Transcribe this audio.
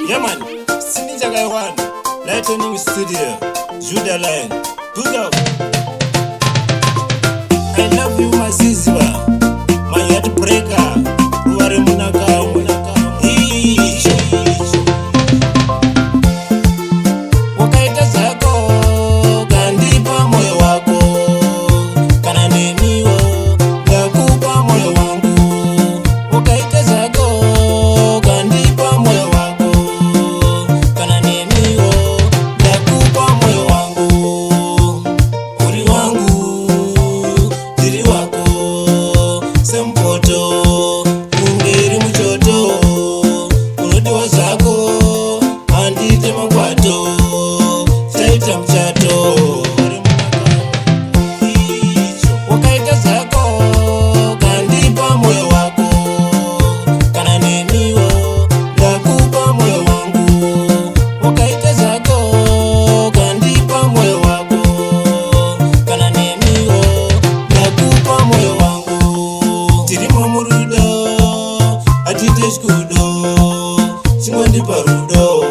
Yeah man, Sininja Guy One, Lightning Studio, Judah Line, good job. I love you my sister, my heartbreaker, Ruare Munaka, Wakaita zako, kandipa moyo wako, kana nemiwo, yakupa moyo wangu. Wakaita zako, kandipa moyo wako, kana nemiwo, yakupa moyo wangu. Uri wangu, diri wako, sempoto, ungeri mchoto, unodiwa zako, andite magwato, taita mchato. Wakaita zako, kandipa moyo wako, kana nemiwo, yakupa moyo wangu. Wakaita zako, kandipa moyo wako, kana nemiwo, yakupa moyo wangu. Tirimo murudo, atite shkudo, chingwendi parudo.